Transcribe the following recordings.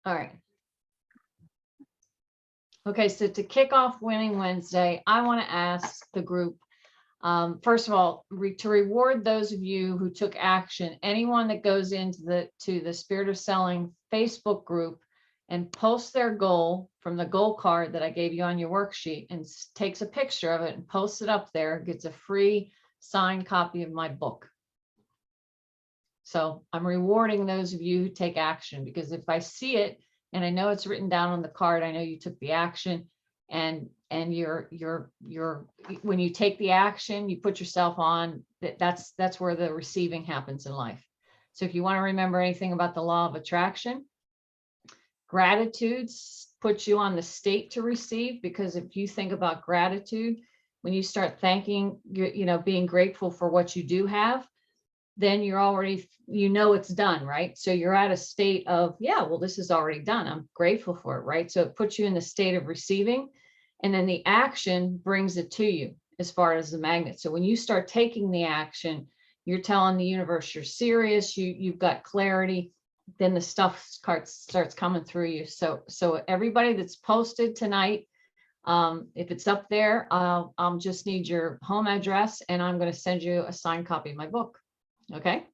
All right. Okay, so to kick off Winning Wednesday, I want to ask the group, first of all, to reward those of you who took action. Anyone that goes into the Spirit of Selling Facebook group and posts their goal from the goal card that I gave you on your worksheet and takes a picture of it and posts it up there, gets a free signed copy of my book. So I'm rewarding those of you who take action, because if I see it and I know it's written down on the card, I know you took the action, and you're when you take the action, you put yourself on, that's where the receiving happens in life. So if you want to remember anything about the law of attraction, gratitude puts you on the state to receive, because if you think about gratitude, when you start thanking, being grateful for what you do have, then you're already, it's done, right? So you're at a state of, yeah, well, this is already done. I'm grateful for it, right? So it puts you in the state of receiving, and then the action brings it to you as far as the magnet. So when you start taking the action, you're telling the universe you're serious, you've got clarity, then the stuff starts coming through you. So everybody that's posted tonight, if it's up there, I'll just need your home address, and I'm going to send you a signed copy of my book. Okay,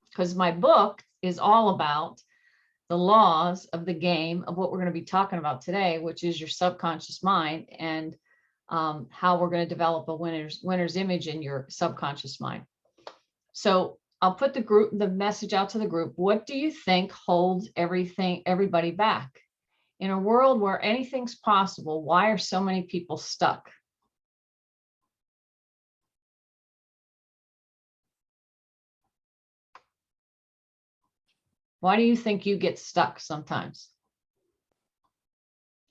because my book is all about the laws of the game of what we're going to be talking about today, which is your subconscious mind, and how we're going to develop a winner's image in your subconscious mind. So I'll put the message out to the group. What do you think holds everybody back? In a world where anything's possible, why are so many people stuck? Why do you think you get stuck sometimes?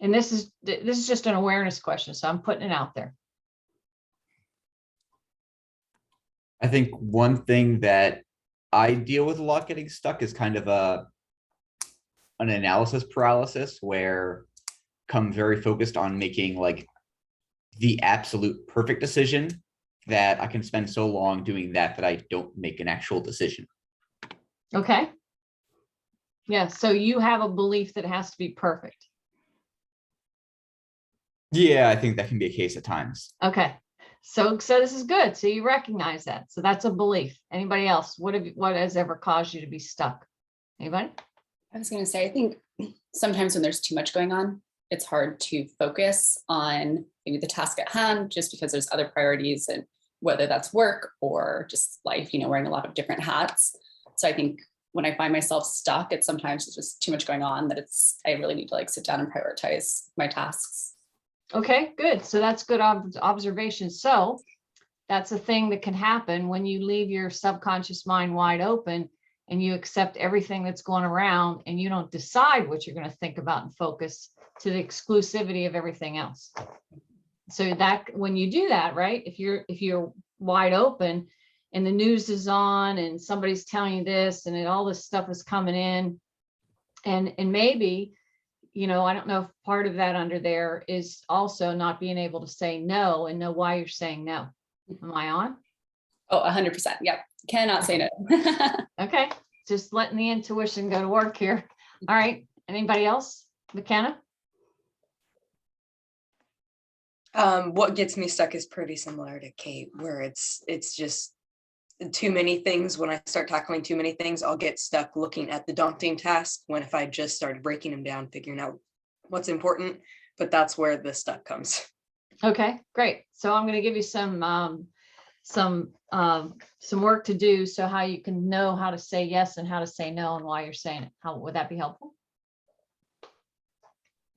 And this is just an awareness question, so I'm putting it out there. I think one thing that I deal with a lot getting stuck is kind of an analysis paralysis, where I'm very focused on making like the absolute perfect decision, that I can spend so long doing that I don't make an actual decision. Okay. Yeah, so you have a belief that it has to be perfect. Yeah, I think that can be a case at times. Okay. So this is good. So you recognize that. So that's a belief. Anybody else? What has ever caused you to be stuck? Anybody? I was going to say, I think sometimes when there's too much going on, it's hard to focus on maybe the task at hand, just because there's other priorities, and whether that's work or just life, wearing a lot of different hats. So I think when I find myself stuck, it's just too much going on, that I really need to sit down and prioritize my tasks. Okay, good. So that's good observation. So that's a thing that can happen when you leave your subconscious mind wide open and you accept everything that's going around, and you don't decide what you're going to think about and focus to the exclusivity of everything else. So that when you do that, right, if you're wide open and the news is on and somebody's telling you this and all this stuff is coming in, and maybe, I don't know if part of that under there is also not being able to say no and know why you're saying no. Am I on? Oh, 100%. Yep. Cannot say no. Okay. Just letting the intuition go to work here. All right. Anybody else? McKenna? What gets me stuck is pretty similar to Kate, where it's just too many things. When I start tackling too many things, I'll get stuck looking at the daunting task, when if I just started breaking them down, figuring out what's important, but that's where the stuck comes. Okay, great. So I'm going to give you some work to do, so how you can know how to say yes and how to say no and why you're saying it. How would that be helpful?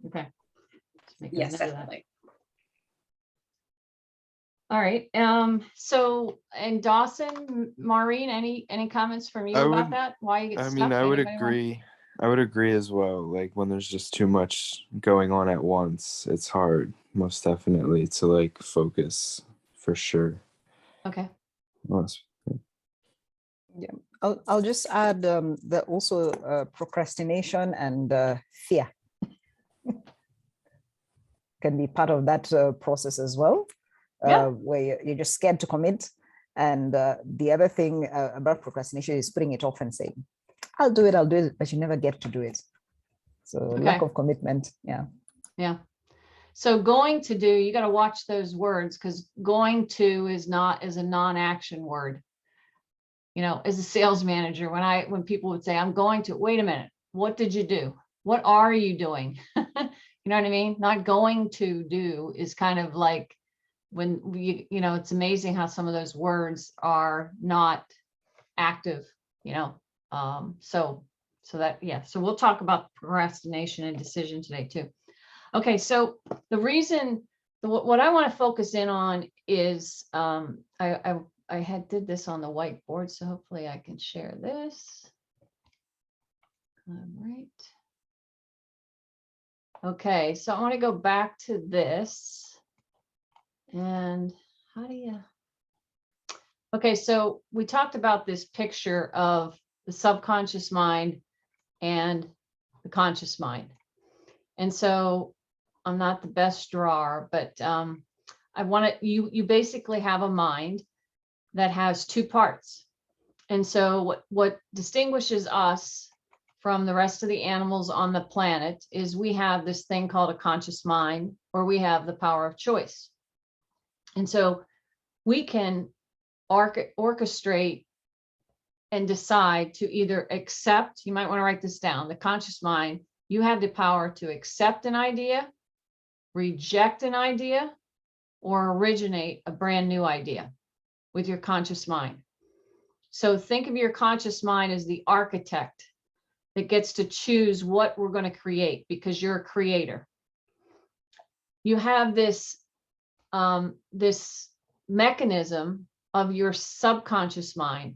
Okay. Yes, definitely. All right. So, and Dawson, Maureen, any comments from you about that? Why you get stuck? I would Anybody agree. I would agree as well. Like when there's just too much going on at once, it's hard, most definitely, to focus, for sure. Okay. Yeah, I'll just add that also procrastination and fear can be part of that process as well. Where you're just scared to commit. And the other thing about procrastination is putting it off and saying, I'll do it, but you never get to do it. So lack of commitment. Yeah. Yeah. So going to do, you got to watch those words, because going to is a non-action word. You know, as a sales manager, when people would say, I'm going to, wait a minute, what did you do? What are you doing? You know what I mean? Not going to do is kind of like when it's amazing how some of those words are not active, so we'll talk about procrastination and decision today too. Okay, so the reason, what I want to focus in on is, I did this on the whiteboard, so hopefully I can share this. All right. Okay, so I want to go back to this. And how do you? Okay, so we talked about this picture of the subconscious mind and the conscious mind. And so I'm not the best drawer, but I want to, you basically have a mind that has two parts. And so what distinguishes us from the rest of the animals on the planet is we have this thing called a conscious mind, or we have the power of choice. And so we can orchestrate and decide to either accept, you might want to write this down, the conscious mind, you have the power to accept an idea, reject an idea, or originate a brand new idea with your conscious mind. So think of your conscious mind as the architect that gets to choose what we're going to create, because you're a creator. You have this mechanism of your subconscious mind.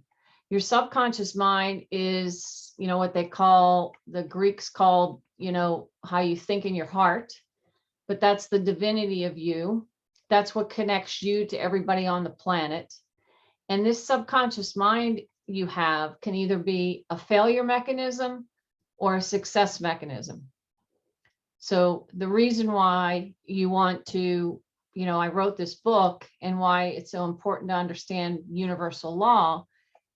Your subconscious mind is, what the Greeks called, how you think in your heart, but that's the divinity of you. That's what connects you to everybody on the planet. And this subconscious mind you have can either be a failure mechanism or a success mechanism. So the reason why you want to, I wrote this book and why it's so important to understand universal law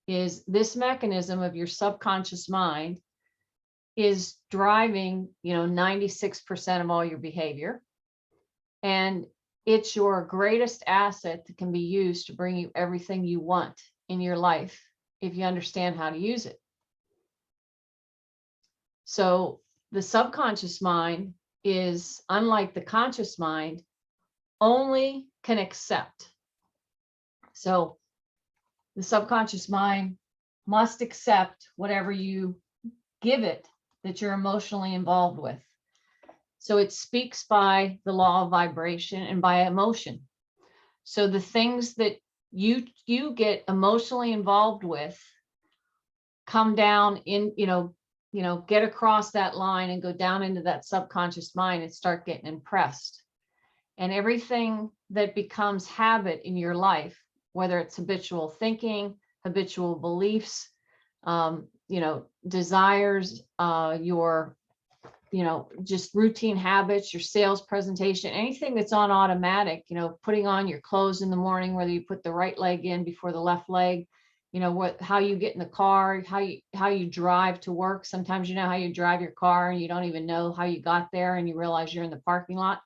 is this mechanism of your subconscious mind is driving, 96% of all your behavior. And it's your greatest asset that can be used to bring you everything you want in your life if you understand how to use it. So the subconscious mind is, unlike the conscious mind, only can accept. So the subconscious mind must accept whatever you give it that you're emotionally involved with. So it speaks by the law of vibration and by emotion. So the things that you get emotionally involved with come down in, get across that line and go down into that subconscious mind and start getting impressed. And everything that becomes habit in your life, whether it's habitual thinking, habitual beliefs, desires, your, just routine habits, your sales presentation, anything that's on automatic, putting on your clothes in the morning, whether you put the right leg in before the left leg, how you get in the car, how you drive to work. Sometimes how you drive your car and you don't even know how you got there and you realize you're in the parking lot.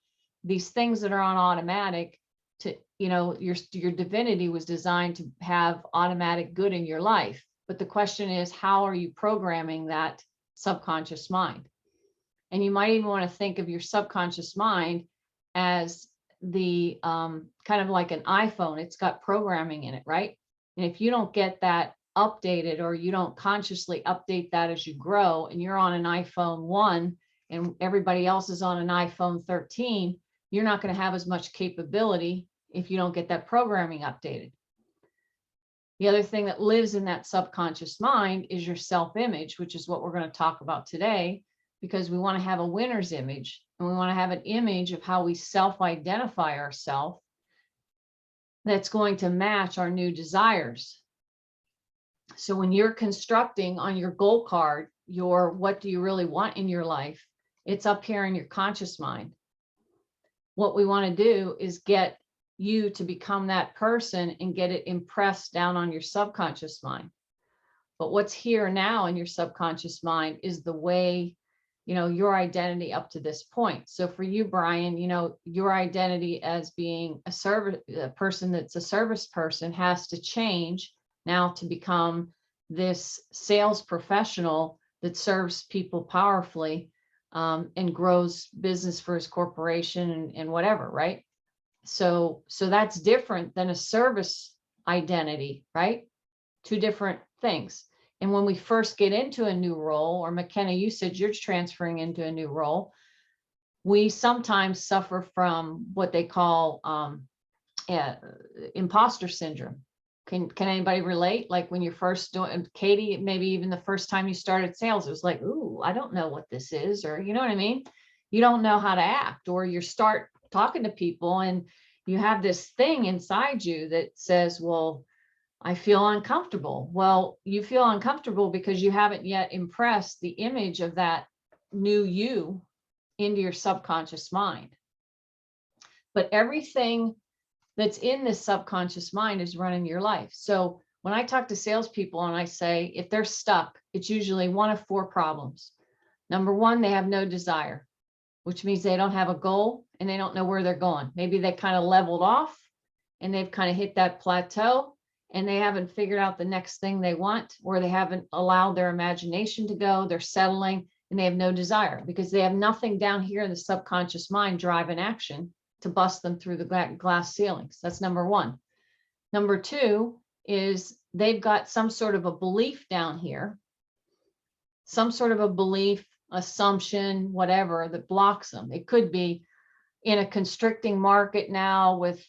These things that are on automatic, to your divinity was designed to have automatic good in your life. But the question is, how are you programming that subconscious mind? And you might even want to think of your subconscious mind as the kind of like an iPhone. It's got programming in it, right? And if you don't get that updated, or you don't consciously update that as you grow, and you're on an iPhone 1 and everybody else is on an iPhone 13, you're not going to have as much capability if you don't get that programming updated. The other thing that lives in that subconscious mind is your self-image, which is what we're going to talk about today, because we want to have a winner's image, and we want to have an image of how we self-identify ourselves that's going to match our new desires. So when you're constructing on your goal card, your what do you really want in your life, it's up here in your conscious mind. What we want to do is get you to become that person and get it impressed down on your subconscious mind. But what's here now in your subconscious mind is the way your identity up to this point. So for you, Brian, your identity as being a person that's a service person has to change now to become this sales professional that serves people powerfully, and grows business for his corporation and whatever, right? So that's different than a service identity, right? Two different things. And when we first get into a new role, or McKenna, you said you're transferring into a new role, we sometimes suffer from what they call imposter syndrome. Can anybody relate? Like when you're first doing, Katie, maybe even the first time you started sales, it was like, ooh, I don't know what this is, or you know what I mean? You don't know how to act, or you start talking to people and you have this thing inside you that says, well, I feel uncomfortable. Well, you feel uncomfortable because you haven't yet impressed the image of that new you into your subconscious mind. But everything that's in this subconscious mind is running your life. So when I talk to salespeople and I say, if they're stuck, it's usually one of four problems. Number one, they have no desire, which means they don't have a goal and they don't know where they're going. Maybe they kind of leveled off and they've kind of hit that plateau and they haven't figured out the next thing they want, or they haven't allowed their imagination to go. They're settling and they have no desire because they have nothing down here in the subconscious mind driving action to bust them through the glass ceilings. That's number one. Number two is they've got some sort of a belief down here, some sort of a belief, assumption, whatever, that blocks them. It could be in a constricting market now with,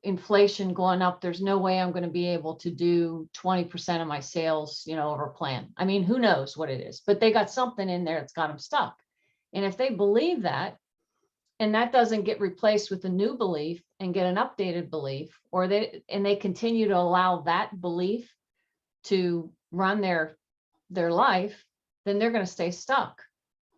inflation going up. There's no way I'm going to be able to do 20% of my sales, over plan. I mean, who knows what it is, but they got something in there that's got them stuck. And if they believe that, and that doesn't get replaced with a new belief and get an updated belief, or they continue to allow that belief to run their life, then they're going to stay stuck.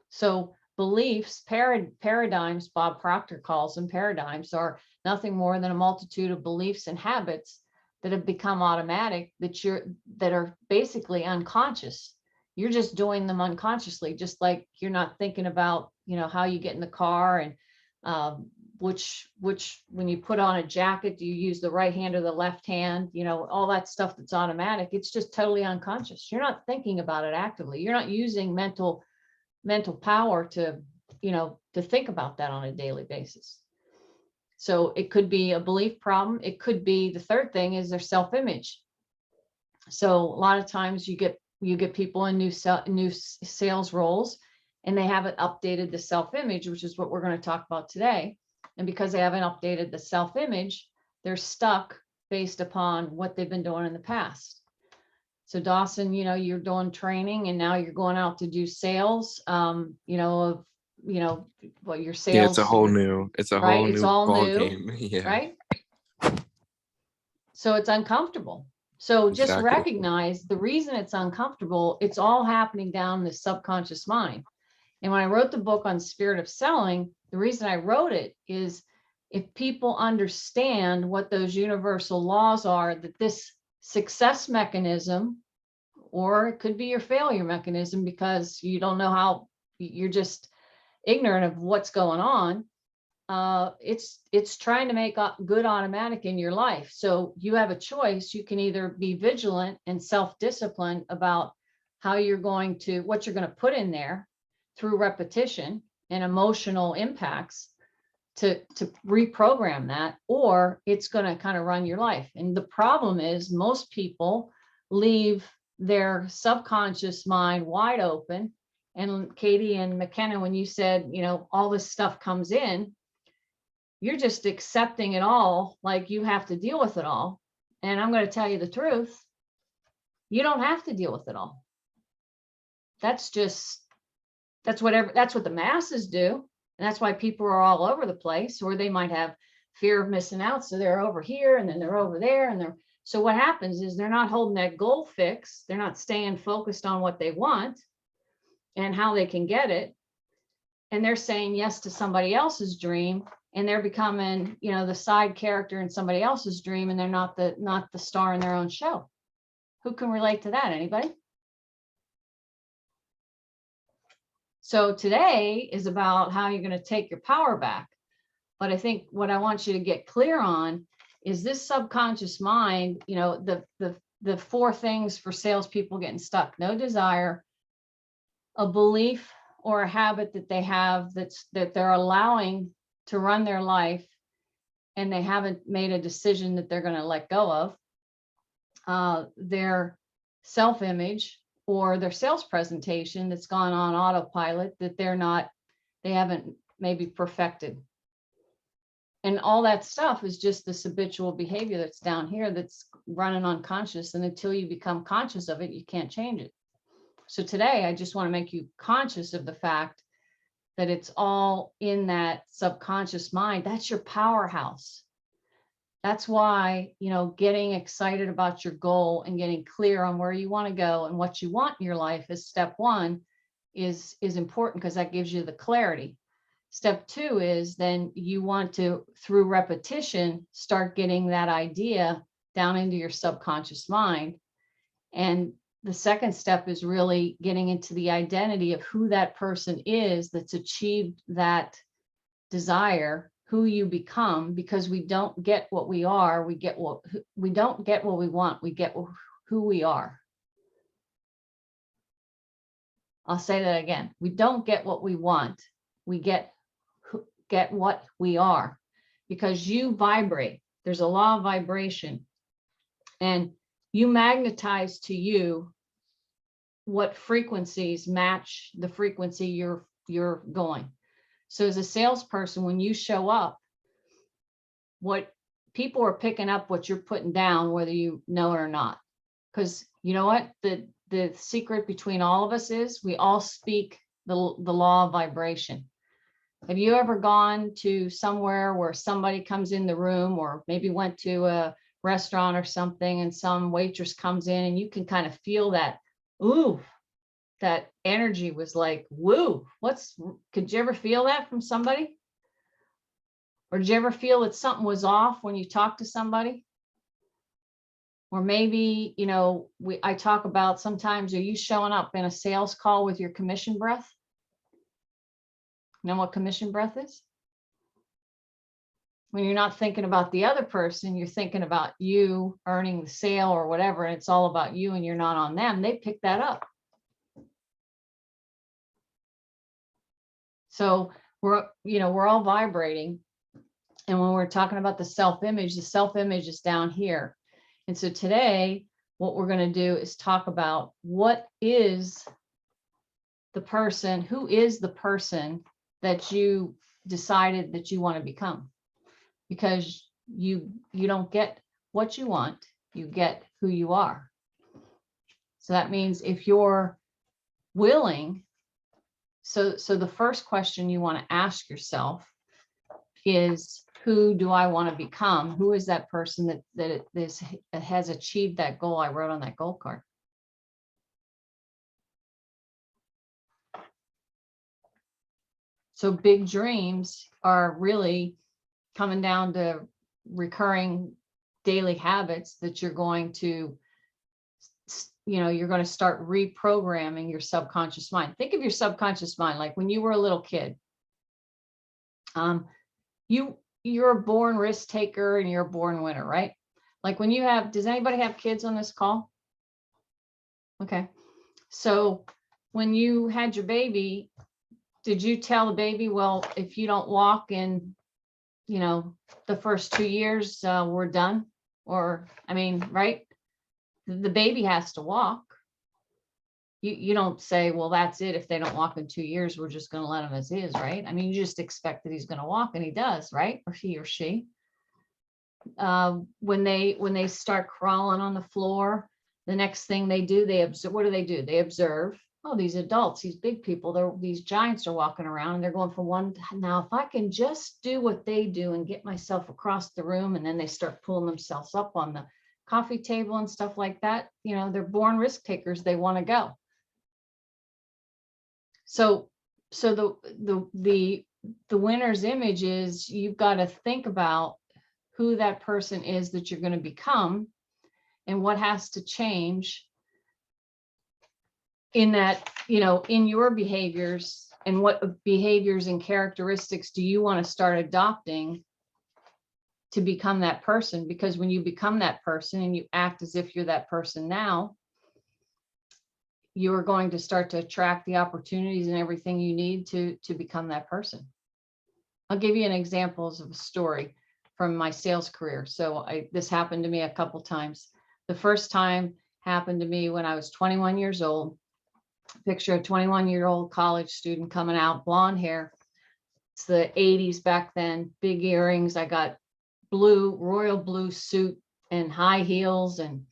So beliefs, paradigms, Bob Proctor calls them paradigms, are nothing more than a multitude of beliefs and habits that have become automatic, that are basically unconscious. You're just doing them unconsciously, just like you're not thinking about, how you get in the car and which when you put on a jacket, do you use the right hand or the left hand? All that stuff that's automatic. It's just totally unconscious. You're not thinking about it actively. You're not using mental power to think about that on a daily basis. So it could be a belief problem. It could be, the third thing is their self-image. So a lot of times you get people in new sales roles and they haven't updated the self-image, which is what we're going to talk about today. And because they haven't updated the self-image, they're stuck based upon what they've been doing in the past. So Dawson, you're doing training and now you're going out to do sales, what your sales. Yeah, it's a whole new ball new, game. Yeah. right? So it's uncomfortable. So just Exactly. recognize the reason it's uncomfortable, it's all happening down in the subconscious mind. And when I wrote the book on Spirit of Selling, the reason I wrote it is if people understand what those universal laws are, that this success mechanism, or it could be your failure mechanism because you don't know how, you're just ignorant of what's going on. It's trying to make good automatic in your life. So you have a choice. You can either be vigilant and self-disciplined about what you're going to put in there through repetition and emotional impacts to reprogram that, or it's going to kind of run your life. And the problem is most people leave their subconscious mind wide open. And Katie and McKenna, when you said, all this stuff comes in, you're just accepting it all, like you have to deal with it all. And I'm going to tell you the truth. You don't have to deal with it all. That's what the masses do. And that's why people are all over the place, or they might have fear of missing out. So they're over here and then they're over there and so what happens is they're not holding that goal fix. They're not staying focused on what they want and how they can get it. And they're saying yes to somebody else's dream, and they're becoming, the side character in somebody else's dream, and they're not the star in their own show. Who can relate to that? Anybody? So today is about how you're going to take your power back. But I think what I want you to get clear on is this subconscious mind, you know, the 4 things for salespeople getting stuck: no desire, a belief or a habit that they have that they're allowing to run their life, and they haven't made a decision that they're going to let go of, their self-image or their sales presentation that's gone on autopilot that they haven't maybe perfected. And all that stuff is just this habitual behavior that's down here that's running unconscious. And until you become conscious of it, you can't change it. So today, I just want to make you conscious of the fact that it's all in that subconscious mind. That's your powerhouse. That's why, you know, getting excited about your goal and getting clear on where you want to go and what you want in your life is step 1 is important, because that gives you the clarity. Step 2 is then you want to, through repetition, start getting that idea down into your subconscious mind. And the second step is really getting into the identity of who that person is that's achieved that desire, who you become, because we don't get what we are, we don't get what we want, we get who we are. I'll say that again. We don't get what we want, we get what we are, because you vibrate. There's a law of vibration, and you magnetize to you what frequencies match the frequency you're going. So as a salesperson, when you show up, what people are picking up what you're putting down, whether you know it or not. Because you know what? The secret between all of us is we all speak the law of vibration. Have you ever gone to somewhere where somebody comes in the room, or maybe went to a restaurant or something, and some waitress comes in and you can kind of feel that, ooh, that energy was like, woo, could you ever feel that from somebody? Or did you ever feel that something was off when you talk to somebody? Or maybe, you know, I talk about sometimes, are you showing up in a sales call with your commission breath? You know what commission breath is? When you're not thinking about the other person, you're thinking about you earning the sale or whatever, and it's all about you and you're not on them. They pick that up. So we're all vibrating. And when we're talking about the self-image is down here. And so today, what we're going to do is talk about what is the person, who is the person that you decided that you want to become. Because you don't get what you want, you get who you are. So that means if you're willing, so the first question you want to ask yourself is, who do I want to become? Who is that person that has achieved that goal I wrote on that goal card? So big dreams are really coming down to recurring daily habits that you're going to, you're going to start reprogramming your subconscious mind. Think of your subconscious mind like when you were a little kid. You're a born risk taker and you're a born winner, right? Like when does anybody have kids on this call? Okay. So when you had your baby, did you tell the baby, well, if you don't walk in, the first 2 years, we're done? Or, right? The baby has to walk. You don't say, well, that's it. If they don't walk in 2 years, we're just going to let him as is, right? You just expect that he's going to walk, and he does, right? Or he or she. When they start crawling on the floor, the next thing they do, they observe. What do? They observe. Oh, these adults, these big people, these giants are walking around, and they're going from one. Now, if I can just do what they do and get myself across the room, and then they start pulling themselves up on the coffee table and stuff like that. They're born risk takers. They want to go. So the winner's image is, you've got to think about who that person is that you're going to become, and what has to change in that, in your behaviors and what behaviors and characteristics do you want to start adopting to become that person? Because when you become that person and you act as if you're that person now, you are going to start to attract the opportunities and everything you need to become that person. I'll give you an examples of a story from my sales career. So this happened to me a couple times. The first time happened to me when I was 21 years old. Picture a 21-year-old college student coming out, blonde hair. It's the 80s back then, big earrings. I got royal blue suit and high heels. And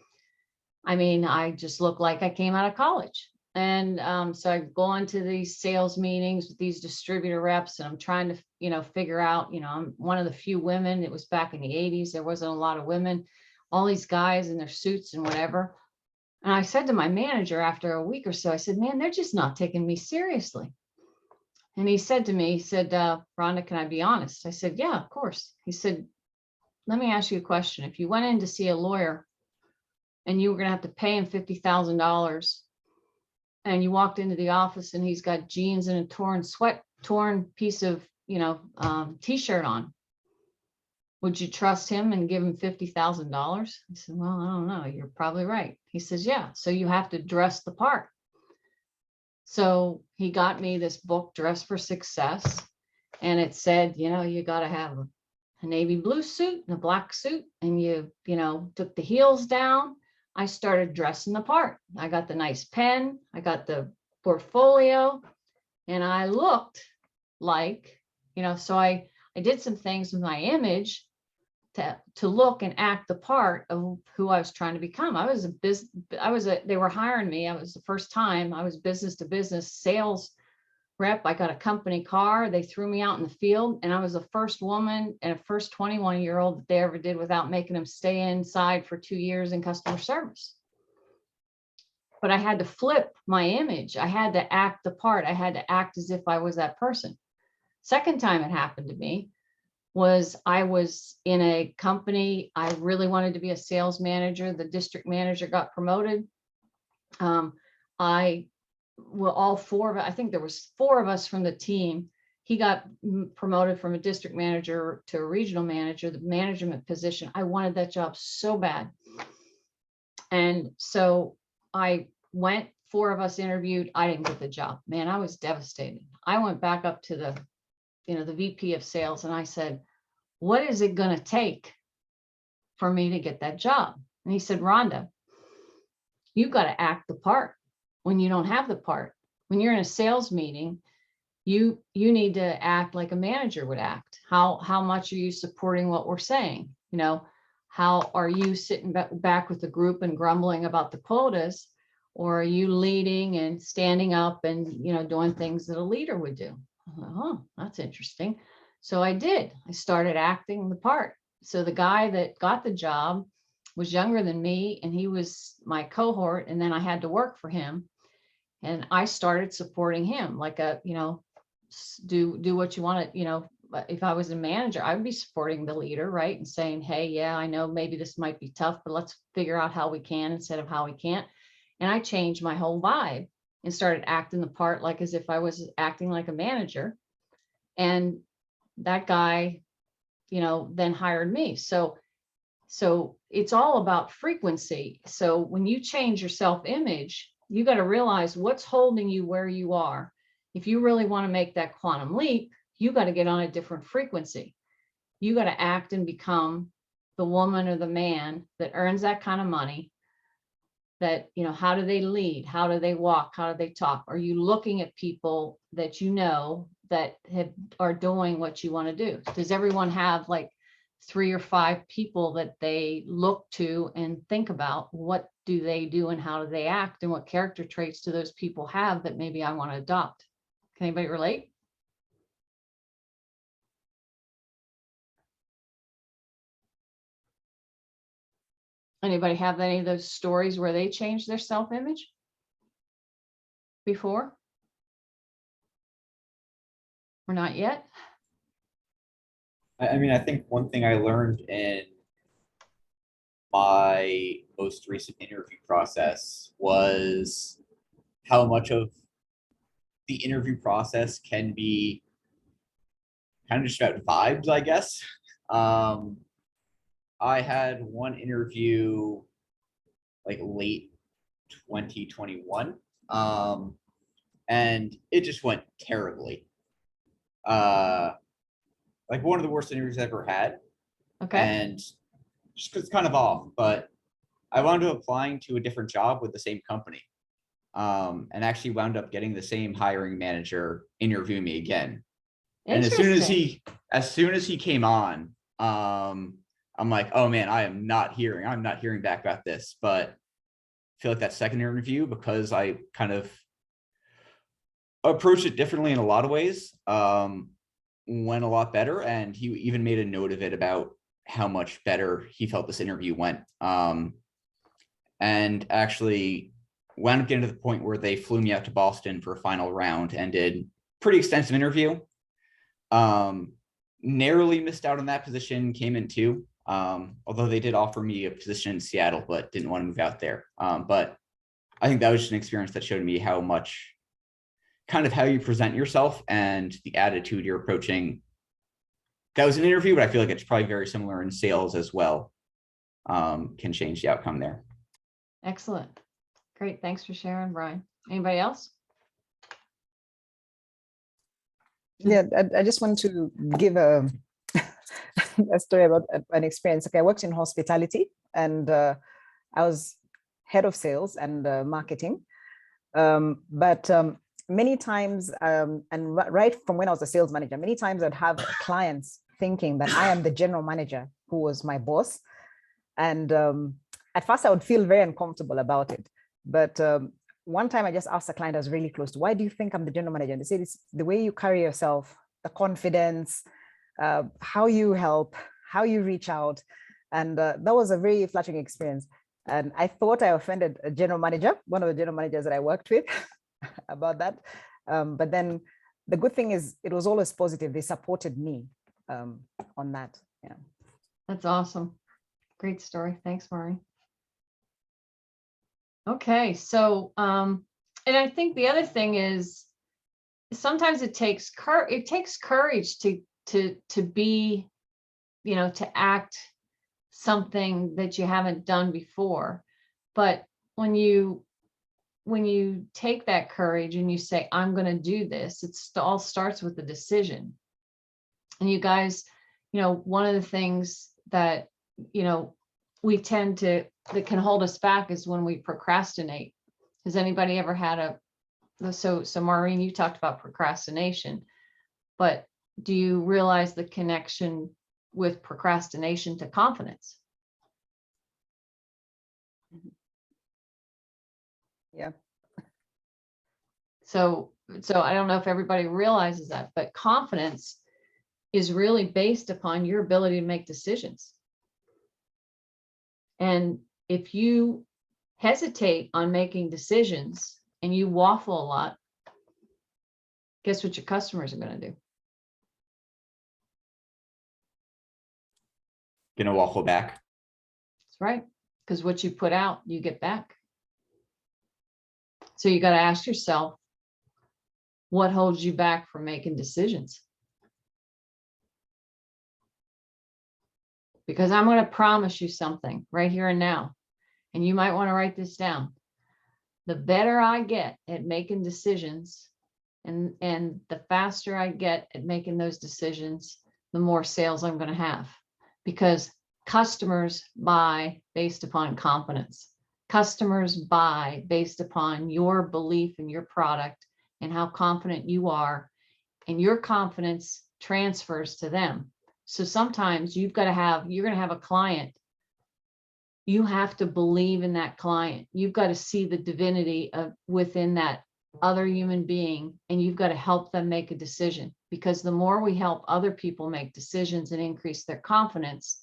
I mean, I just looked like I came out of college. And so I go into these sales meetings with these distributor reps, and I'm trying to, figure out, I'm one of the few women. It was back in the 80s. There wasn't a lot of women, all these guys in their suits and whatever. And I said to my manager after a week or so, I said, man, they're just not taking me seriously. And he said to me, Rhonda, can I be honest? I said, yeah, of course. He said, let me ask you a question. If you went in to see a lawyer and you were going to have to pay him $50,000 and you walked into the office and he's got jeans and a torn piece of, t-shirt on, would you trust him and give him $50,000? I said, well, I don't know. You're probably right. He says, yeah. So you have to dress the part. So he got me this book, Dress for Success. And it said, you got to have a navy blue suit and a black suit. And you took the heels down. I started dressing the part. I got the nice pen. I got the portfolio. And I looked like, so I did some things with my image to look and act the part of who I was trying to become. They were hiring me. I was the first time I was business to business sales rep. I got a company car. They threw me out in the field, and I was the first woman and a first 21-year-old that they ever did without making them stay inside for 2 years in customer service. But I had to flip my image. I had to act the part. I had to act as if I was that person. Second time it happened to me was I was in a company. I really wanted to be a sales manager. The district manager got promoted. All four of it, I think there was 4 of us from the team. He got promoted from a district manager to a regional manager, the management position. I wanted that job so bad. And so I went, 4 of us interviewed. I didn't get the job. Man, I was devastated. I went back up to the VP of sales, and I said, what is it going to take for me to get that job? And he said, Rhonda, you got to act the part when you don't have the part. When you're in a sales meeting, you need to act like a manager would act. How much are you supporting what we're saying? How are you sitting back with the group and grumbling about the quotas, or are you leading and standing up and doing things that a leader would do? I thought, oh, that's interesting. So I did. I started acting the part. So the guy that got the job was younger than me, and he was my cohort, and then I had to work for him. And I started supporting him like do what you want to, if I was a manager, I would be supporting the leader, right? And saying, hey, yeah, I know maybe this might be tough, but let's figure out how we can instead of how we can't. And I changed my whole vibe and started acting the part like as if I was acting like a manager. And that guy, then hired me. So it's all about frequency. So when you change your self-image, you got to realize what's holding you where you are. If you really want to make that quantum leap, you got to get on a different frequency. You got to act and become the woman or the man that earns that kind of money. That, how do they lead? How do they walk? How do they talk? Are you looking at people that that are doing what you want to do? Does everyone have like 3 or 5 people that they look to and think about what do they do and how do they act, and what character traits do those people have that maybe I want to adopt? Can anybody relate? Anybody have any of those stories where they changed their self-image before? Or not yet? I mean, I think one thing I learned in my most recent interview process was how much of the interview process can be kind of just about vibes, I guess. I had one interview like late 2021, and it just went terribly. Like one of the worst interviews I've ever had, Okay, and just 'cause it's kind of off, but I wound up applying to a different job with the same company. And actually wound up getting the same hiring manager interview me again. And interesting. as soon as he came on, I'm like, oh man, I'm not hearing back about this. But I feel like that second interview, because I kind of approached it differently in a lot of ways, went a lot better. And he even made a note of it about how much better he felt this interview went. And actually wound up getting to the point where they flew me out to Boston for a final round and did pretty extensive interview. Narrowly missed out on that position, came in two. Although they did offer me a position in Seattle, but didn't want to move out there. But I think that was just an experience that showed me how much, kind of how you present yourself and the attitude you're approaching. That was an interview, but I feel like it's probably very similar in sales as well. Can change the outcome there. Excellent. Great. Thanks for sharing, Brian. Anybody else? Yeah, I just want to give a story about an experience. Okay, I worked in hospitality, and I was head of sales and marketing. But many times, right from when I was a sales manager, many times I'd have clients thinking that I am the general manager who was my boss. And at first I would feel very uncomfortable about it. But one time I just asked a client I was really close to, why do you think I'm the general manager? And they said, it's the way you carry yourself, the confidence, how you help, how you reach out. And that was a very flattering experience. And I thought I offended a general manager, one of the general managers that I worked with about that. But then the good thing is it was always positive. They supported me on that. Yeah. That's awesome. Great story. Thanks, Maureen. Okay, so and I think the other thing is sometimes it takes courage to be, to act something that you haven't done before. But when you take that courage and you say, I'm going to do this, it all starts with a decision. And you guys, one of the things that, we tend to, that can hold us back is when we procrastinate. Has anybody ever had so Maureen, you talked about procrastination, but do you realize the connection with procrastination to confidence? Yeah. So I don't know if everybody realizes that, but confidence is really based upon your ability to make decisions. And if you hesitate on making decisions and you waffle a lot, guess what your customers are going to do? Gonna waffle back. That's right. Because what you put out, you get back. So you got to ask yourself, what holds you back from making decisions? Because I'm going to promise you something right here and now, and you might want to write this down. The better I get at making decisions and the faster I get at making those decisions, the more sales I'm going to have, because customers buy based upon confidence. Customers buy based upon your belief in your product and how confident you are, and your confidence transfers to them. So sometimes you're going to have a client. You have to believe in that client. You've got to see the divinity within that other human being, and you've got to help them make a decision, because the more we help other people make decisions and increase their confidence,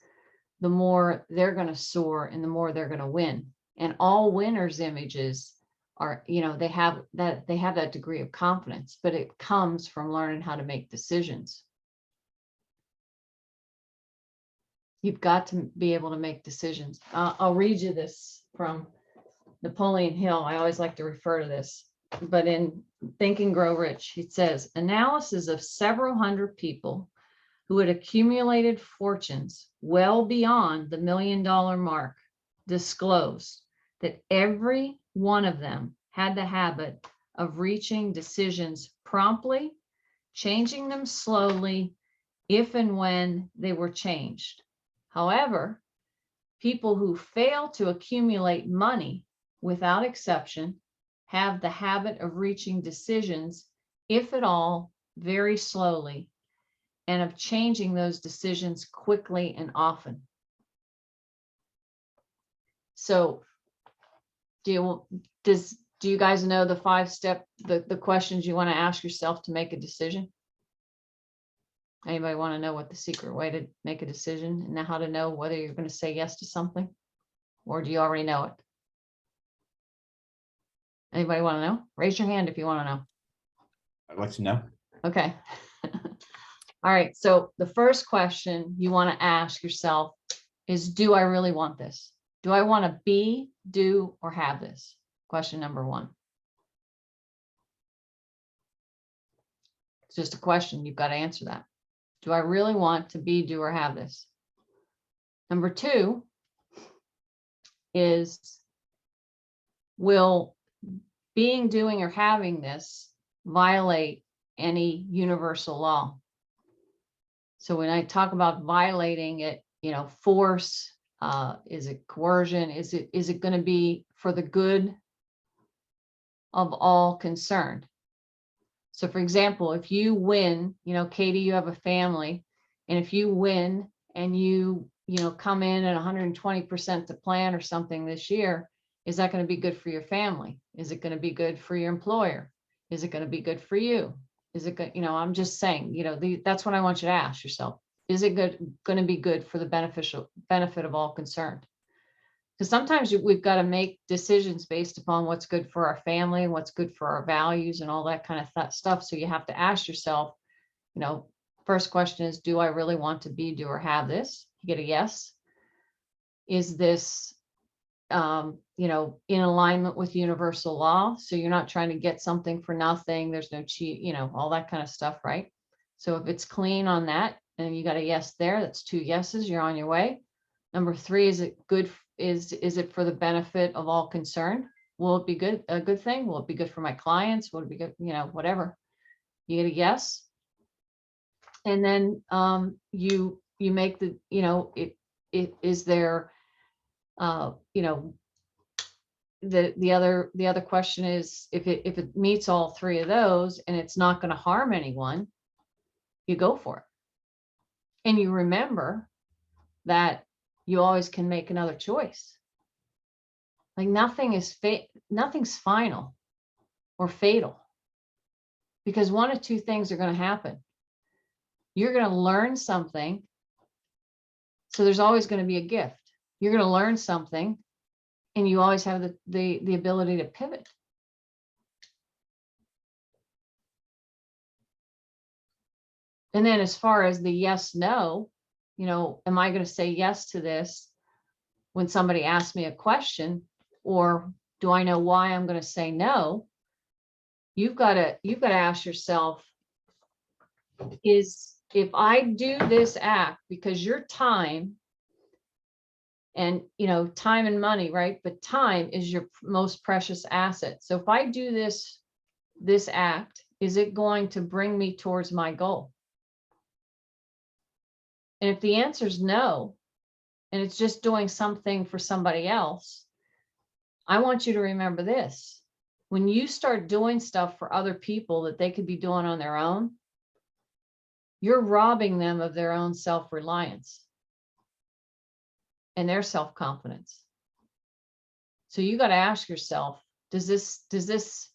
the more they're going to soar and the more they're going to win. And all winners' images are, they have that degree of confidence, but it comes from learning how to make decisions. You've got to be able to make decisions. I'll read you this from Napoleon Hill. I always like to refer to this. but in Think and Grow Rich, it says analysis of several hundred people who had accumulated fortunes well beyond the $1 million mark disclosed that every one of them had the habit of reaching decisions promptly, changing them slowly, if and when they were changed. However, people who fail to accumulate money, without exception, have the habit of reaching decisions, if at all, very slowly, and of changing those decisions quickly and often. So do you guys know the 5-step, the questions you want to ask yourself to make a decision? Anybody want to know what the secret way to make a decision and how to know whether you're going to say yes to something? Or do you already know it? Anybody want to know? Raise your hand if you want to know. I'd like to know. Okay. All right. So the first question you want to ask yourself is, do I really want this? Do I want to be, do, or have this? Question number 1. It's just a question. You've got to answer that. Do I really want to be, do, or have this? Number 2 is, will being, doing, or having this violate any universal law? So when I talk about violating it, force, is it coercion? Is it going to be for the good of all concerned? So for example, if you win, Katie, you have a family, and if you win and you come in at 120% to plan or something this year, is that going to be good for your family? Is it going to be good for your employer? Is it going to be good for you? Is it good? I'm just saying, that's what I want you to ask yourself. Is it going to be good for the benefit of all concerned? Because sometimes we've got to make decisions based upon what's good for our family and what's good for our values and all that kind of stuff. So you have to ask yourself, first question is, do I really want to be, do, or have this? You get a yes. Is this, in alignment with universal law? So you're not trying to get something for nothing. There's no cheat, all that kind of stuff, right? So if it's clean on that and you got a yes there, that's 2 yeses, you're on your way. Number 3, is it good? Is it for the benefit of all concerned? Will it be good, a good thing? Will it be good for my clients? Will it be good, whatever? You get a yes. And then you make the, it is there, the other question is, if it meets all 3 of those and it's not going to harm anyone, you go for it. And you remember that you always can make another choice. Like nothing's final or fatal, because 1 of 2 things are going to happen. You're going to learn something. So there's always going to be a gift. You're going to learn something, and you always have the ability to pivot. And then as far as the yes, no, am I going to say yes to this when somebody asks me a question, or do I know why I'm going to say no? You've got to ask yourself, is, if I do this act, because your time and, time and money, right? But time is your most precious asset. So if I do this act, is it going to bring me towards my goal? And if the answer is no, and it's just doing something for somebody else, I want you to remember this. When you start doing stuff for other people that they could be doing on their own, you're robbing them of their own self-reliance and their self-confidence. So you got to ask yourself, does this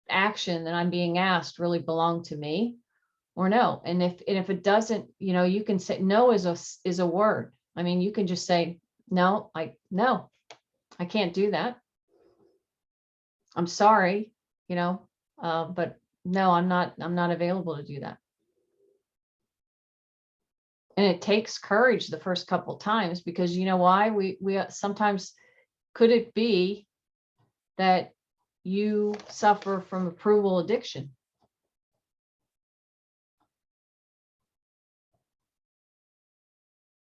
action that I'm being asked really belong to me or no? And if it doesn't, you can say no is a word. I mean, you can just say, no, I can't do that. I'm sorry, but no, I'm not available to do that. And it takes courage the first couple of times, because you know why? We sometimes, could it be that you suffer from approval addiction.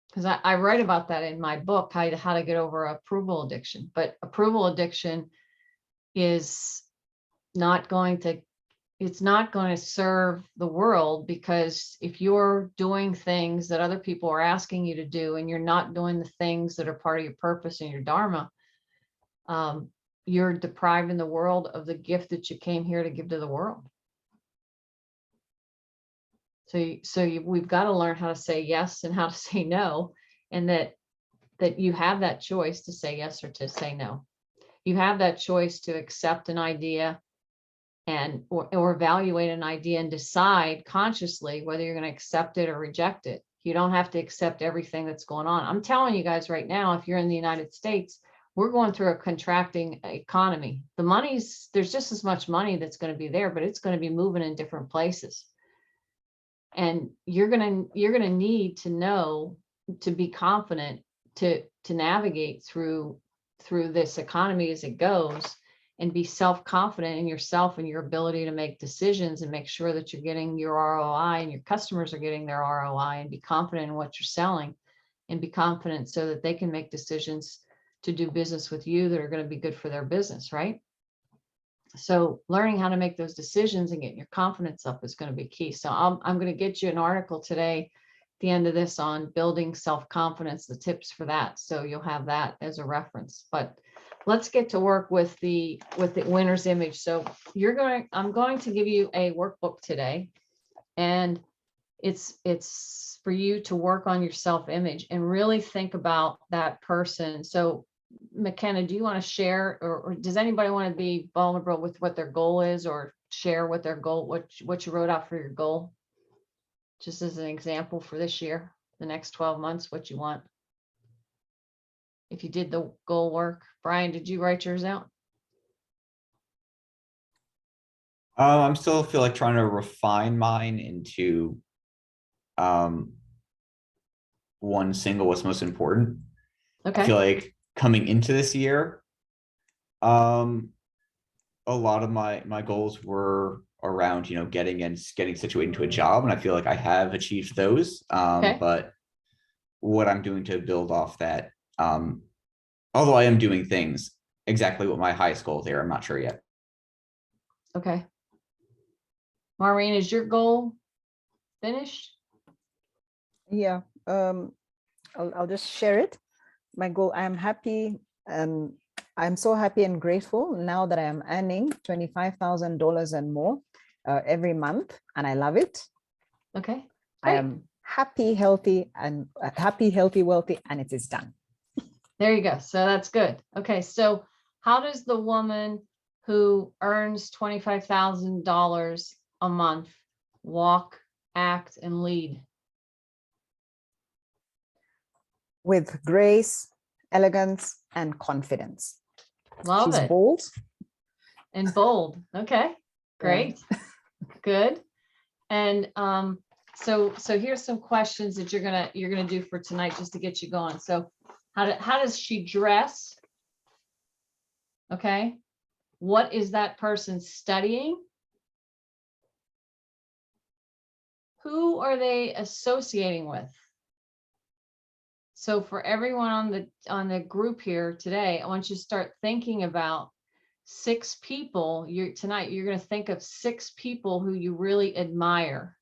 Because I write about that in my book, how to get over approval addiction. But approval addiction is not going to, it's not going to serve the world, because if you're doing things that other people are asking you to do and you're not doing the things that are part of your purpose and your dharma, you're depriving the world of the gift that you came here to give to the world. We've got to learn how to say yes and how to say no, and that you have that choice to say yes or to say no. You have that choice to accept an idea or evaluate an idea and decide consciously whether you're going to accept it or reject it. You don't have to accept everything that's going on. I'm telling you guys right now, if you're in the United States, we're going through a contracting economy. There's just as much money that's going to be there, but it's going to be moving in different places. And you're going to need to know, to be confident, to navigate through this economy as it goes, and be self-confident in yourself and your ability to make decisions and make sure that you're getting your ROI and your customers are getting their ROI, and be confident in what you're selling, and be confident so that they can make decisions to do business with you that are going to be good for their business, right? So learning how to make those decisions and getting your confidence up is going to be key. So I'm going to get you an article today at the end of this on building self-confidence, the tips for that. So you'll have that as a reference. But let's get to work with the winner's image. So I'm going to give you a workbook today, and it's for you to work on your self-image and really think about that person. So McKenna, do you want to share, or does anybody want to be vulnerable with what their goal is, or share what their goal, what you wrote out for your goal? Just as an example for this year, the next 12 months, what you want. If you did the goal work. Brian, did you write yours out? I'm still feel like trying to refine mine into one single what's most important. I feel Okay, like coming into this year, a lot of my goals were around, getting situated into a job, and I feel like I have achieved those. Okay. But what I'm doing to build off that, although I am doing things, exactly what my highest goal there, I'm not sure yet. okay. Maureen, is your goal finished? Yeah, I'll just share it. My goal, I'm happy, and I'm so happy and grateful now that I am earning $25,000 and more every month, and I love it. Okay. I Great. am happy, healthy, wealthy, and it is done. There you go. So that's good. Okay. So how does the woman who earns $25,000 a month walk, act, and lead? With grace, elegance, and confidence. Love She's it. bold. And bold. Okay. Great. Good. And so here's some questions that you're gonna do for tonight, just to get you going. So how does she dress? Okay. What is that person studying? Who are they associating with? So for everyone on the group here today, I want you to start thinking about 6 people. Tonight you're going to think of 6 people who you really admire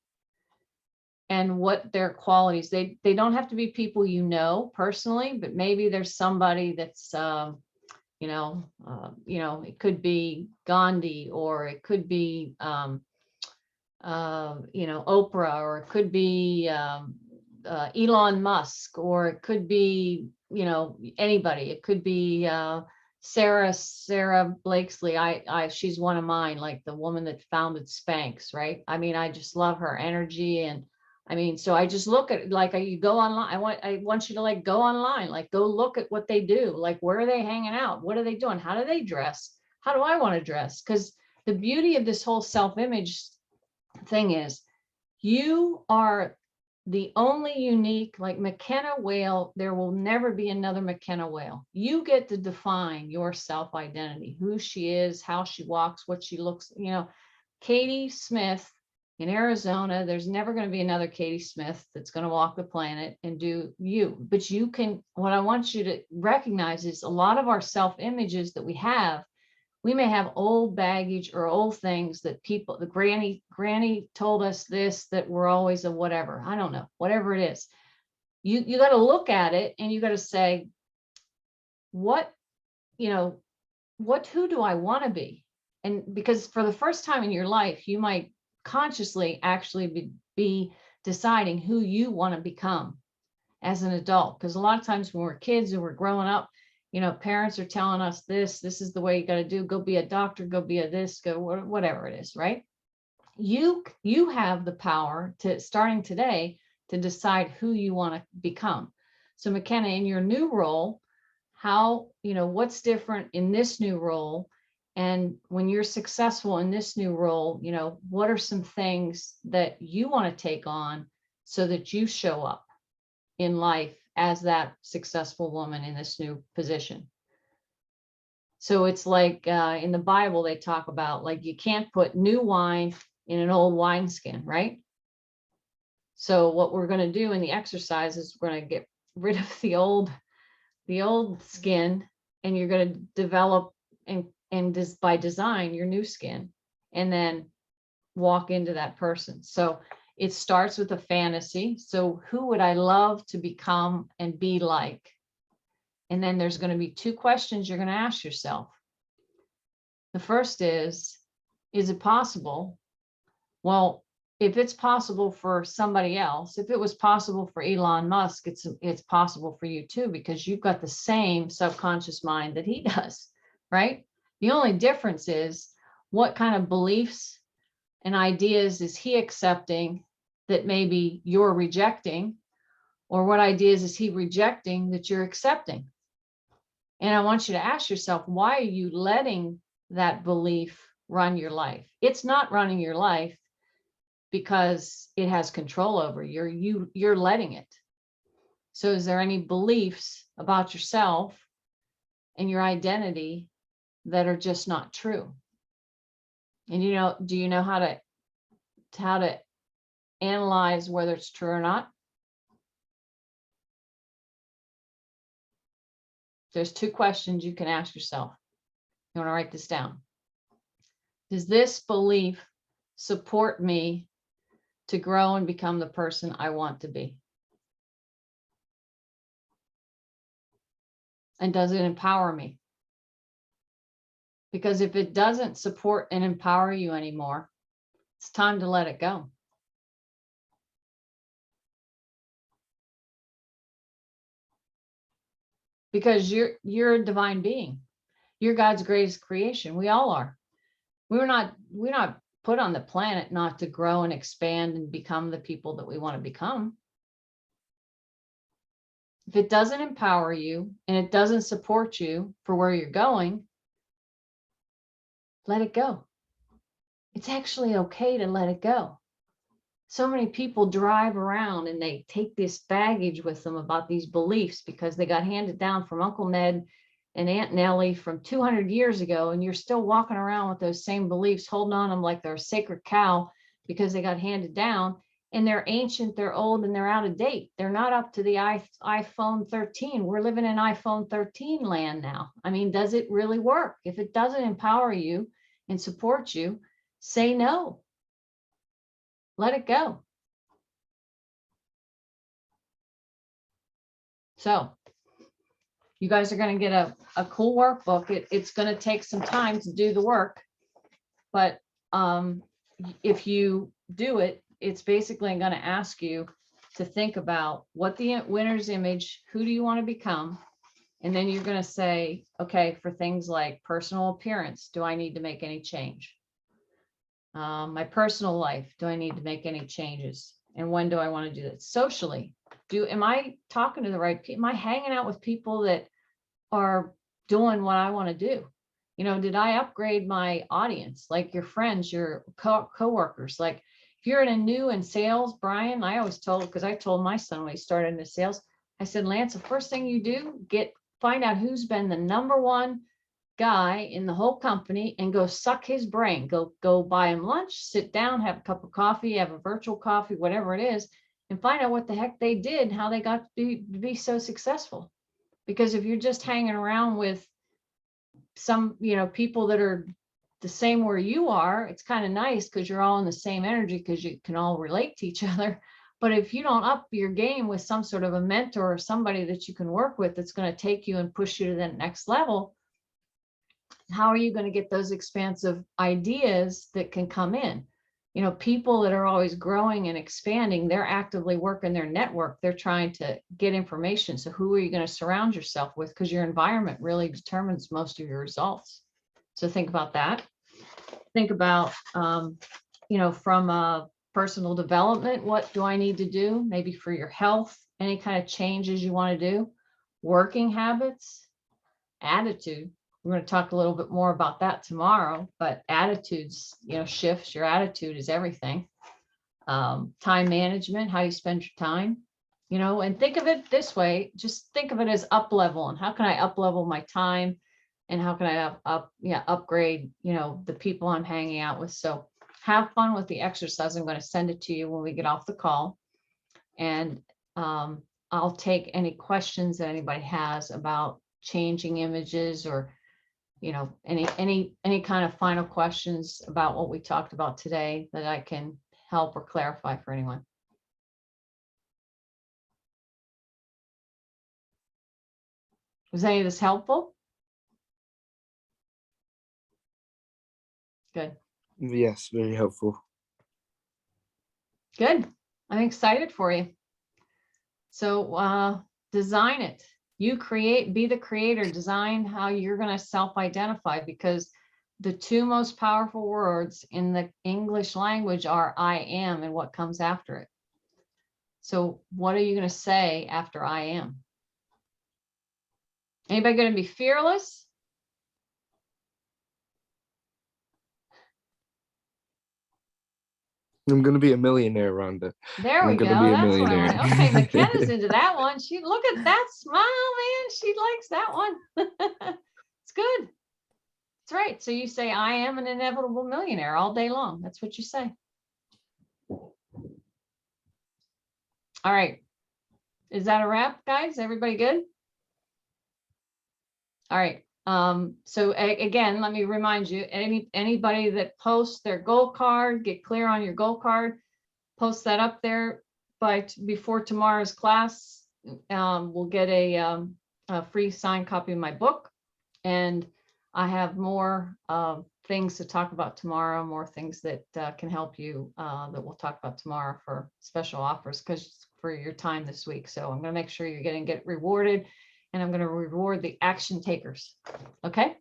and what their qualities. They don't have to be people you know personally, but maybe there's somebody that's it could be Gandhi, or it could be Oprah, or it could be Elon Musk, or it could be, anybody. It could be Sarah Blakesley. She's one of mine, like the woman that founded Spanx, right? I mean, I just love her energy. And I mean, so I just look at, like, you go online. I want you to, like, go online, like, go look at what they do. Like, where are they hanging out? What are they doing? How do they dress? How do I want to dress? Because the beauty of this whole self-image thing is, you are the only unique, like McKenna Whale, there will never be another McKenna Whale. You get to define your self-identity, who she is, how she walks, what she looks, you know. Katie Smith in Arizona, there's never going to be another Katie Smith that's going to walk the planet and do you. But you can, what I want you to recognize is a lot of our self-images that we have, we may have old baggage or old things that people, the granny told us this, that we're always a whatever. I don't know, whatever it is. You got to look at it and you got to say, what, you know, who do I want to be? And because for the first time in your life, you might consciously actually be deciding who you want to become as an adult. Because a lot of times when we're kids and we're growing up, you know, parents are telling us this is the way you got to do, go be a doctor, go be a this, go whatever it is, right? You have the power to, starting today, to decide who you want to become. So McKenna, in your new role, how, you know, what's different in this new role? And when you're successful in this new role, you know, what are some things that you want to take on so that you show up in life as that successful woman in this new position? So it's like in the Bible, they talk about, like, you can't put new wine in an old wineskin, right? So what we're going to do in the exercise is we're going to get rid of the old skin, and you're going to develop and just by design your new skin, and then walk into that person. So it starts with a fantasy. So who would I love to become and be like? And then there's going to be two questions you're going to ask yourself. The first is it possible? Well, if it's possible for somebody else, if it was possible for Elon Musk, it's possible for you too, because you've got the same subconscious mind that he does, right? The only difference is what kind of beliefs and ideas is he accepting that maybe you're rejecting, or what ideas is he rejecting that you're accepting? And I want you to ask yourself, why are you letting that belief run your life? It's not running your life because it has control over you. You're letting it. So is there any beliefs about yourself and your identity that are just not true? And you know, do you know how to analyze whether it's true or not? There's two questions you can ask yourself. You want to write this down. Does this belief support me to grow and become the person I want to be? And does it empower me? Because if it doesn't support and empower you anymore, it's time to let it go. Because you're a divine being. You're God's greatest creation. We all are. We're not put on the planet not to grow and expand and become the people that we want to become. If it doesn't empower you and it doesn't support you for where you're going, let it go. It's actually okay to let it go. So many people drive around and they take this baggage with them about these beliefs because they got handed down from Uncle Ned and Aunt Nellie from 200 years ago, and you're still walking around with those same beliefs, holding on them like they're a sacred cow because they got handed down, and they're ancient, they're old, and they're out of date. They're not up to the iPhone 13. We're living in iPhone 13 land now. I mean, does it really work? If it doesn't empower you and support you, say no. Let it go. So you guys are going to get a cool workbook. It's going to take some time to do the work, but if you do it, it's basically going to ask you to think about what the winner's image, who do you want to become? And then you're going to say, okay, for things like personal appearance, do I need to make any change? My personal life, do I need to make any changes? And when do I want to do that? Socially, am I talking to the right people? Am I hanging out with people that are doing what I want to do? You know, did I upgrade my audience, like your friends, your co-workers? Like, if you're in a new in sales, Brian, I always told, because I told my son when he started into sales, I said, Lance, the first thing you do, find out who's been the number one guy in the whole company and go suck his brain. Go buy him lunch, sit down, have a cup of coffee, have a virtual coffee, whatever it is, and find out what the heck they did, how they got to be so successful. Because if you're just hanging around with some, people that are the same where you are, it's kind of nice because you're all in the same energy because you can all relate to each other. But if you don't up your game with some sort of a mentor or somebody that you can work with that's going to take you and push you to the next level, how are you going to get those expansive ideas that can come in? People that are always growing and expanding, they're actively working their network. They're trying to get information. So who are you going to surround yourself with? Because your environment really determines most of your results. So think about that. Think about, from a personal development, what do I need to do? Maybe for your health, any kind of changes you want to do, working habits, attitude. We're going to talk a little bit more about that tomorrow, but attitudes, shifts, your attitude is everything. Time management, how you spend your time, and think of it this way, just think of it as up level, and how can I up level my time, and how can I upgrade, the people I'm hanging out with. So have fun with the exercise. I'm going to send it to you when we get off the call, and I'll take any questions that anybody has about changing images or any kind of final questions about what we talked about today that I can help or clarify for anyone. Was any of this helpful? Good. Yes, very helpful. Good. I'm excited for you. So design it. You be the creator, design how you're going to self-identify, because the two most powerful words in the English language are I am and what comes after it. So what are you going to say after I am? Anybody going to be fearless? I'm gonna be a millionaire, Rhonda. There we I'm go. gonna be a That's what I millionaire. want. Okay, McKenna's into that one. Look at that smile, man. She likes that one. It's good. That's right. So you say, I am an inevitable millionaire all day long. That's what you say. All right. Is that a wrap, guys? Everybody good? All right. So again, let me remind you, anybody that posts their goal card, get clear on your goal card, post that up there before tomorrow's class. We'll get a free signed copy of my book, and I have more things to talk about tomorrow, more things that can help you that we'll talk about tomorrow for special offers for your time this week. So I'm going to make sure you're going to get rewarded, and I'm going to reward the action takers. Okay.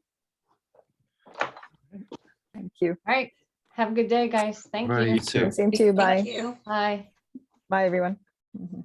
Thank you. All right. Have a good day, guys. Thank All right, you. you too. Same to you. Bye. Thank you. Bye. Bye, everyone. Mhm.